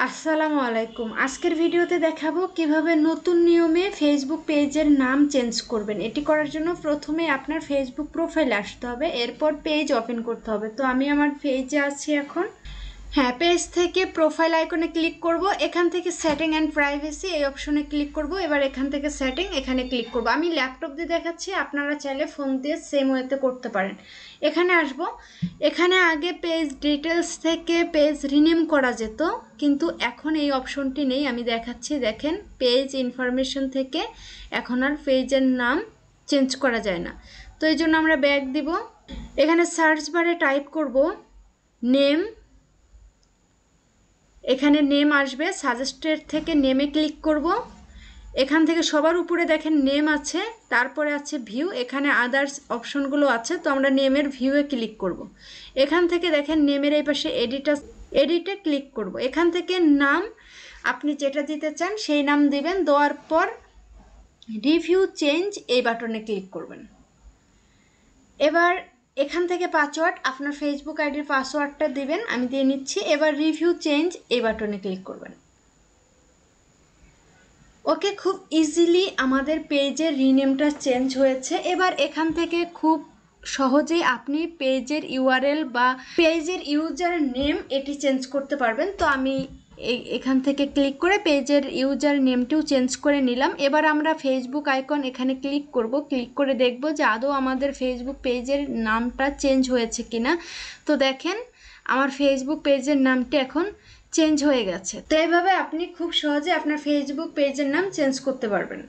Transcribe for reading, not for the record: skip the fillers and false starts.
আসসালামু আলাইকুম। আজকের ভিডিওতে দেখাবো কিভাবে নতুন নিয়মে ফেসবুক পেজের নাম চেঞ্জ করবেন। এটি করার জন্য প্রথমে আপনার ফেসবুক প্রোফাইলে আসতে হবে, এরপর পেজ ওপেন করতে হবে। তো আমি আমার পেজে আছি এখন। হ্যাঁ, পেজ থেকে প্রোফাইল আইকনে ক্লিক করব, এখান থেকে সেটিং অ্যান্ড প্রাইভেসি এই অপশনে ক্লিক করব। এবার এখান থেকে সেটিং এখানে ক্লিক করব। আমি ল্যাপটপ দিয়ে দেখাচ্ছি, আপনারা চাইলে ফোন দিয়ে সেম ওয়েতে করতে পারেন। এখানে আসব, এখানে আগে পেজ ডিটেলস থেকে পেজ রিনেম করা যেত, কিন্তু এখন এই অপশনটি নেই। আমি দেখাচ্ছি, দেখেন পেজ ইনফরমেশন থেকে এখন আর পেজের নাম চেঞ্জ করা যায় না। তো এই জন্য আমরা ব্যাক দিব, এখানে সার্চ বারে টাইপ করব নেম, এখানে নেম আসবে, সাজেস্টেড থেকে নেমে ক্লিক করব। এখান থেকে সবার উপরে দেখেন নেম আছে, তারপরে আছে ভিউ, এখানে আদার্স অপশনগুলো আছে। তো আমরা নেমের ভিউয়ে ক্লিক করব। এখান থেকে দেখেন নেমের এই পাশে এডিটে ক্লিক করব। এখান থেকে নাম আপনি যেটা দিতে চান সেই নাম দিবেন, দেওয়ার পর রিভিউ চেঞ্জ এই বাটনে ক্লিক করবেন। এবার এখান থেকে পাসওয়ার্ড, আপনার ফেসবুক আইডির পাসওয়ার্ডটা দিবেন, আমি দিয়ে নিচ্ছি। এবার রিভিউ চেঞ্জ এই বাটনে ক্লিক করবেন। ওকে, খুব ইজিলি আমাদের পেজের রিনেমটা চেঞ্জ হয়েছে। এবার এখান থেকে খুব সহজেই আপনি পেজের ইউআরএল বা পেজের ইউজার নেম এটি চেঞ্জ করতে পারবেন। তো আমি এখান থেকে ক্লিক করে পেজের ইউজার নেমটিও চেঞ্জ করে নিলাম। এবার আমরা ফেসবুক আইকন এখানে ক্লিক করব, ক্লিক করে দেখব যে আদৌ আমাদের ফেসবুক পেজের নামটা চেঞ্জ হয়েছে কিনা। তো দেখেন আমার ফেসবুক পেজের নামটি এখন চেঞ্জ হয়ে গেছে। তো এইভাবে আপনি খুব সহজে আপনার ফেসবুক পেজের নাম চেঞ্জ করতে পারবেন।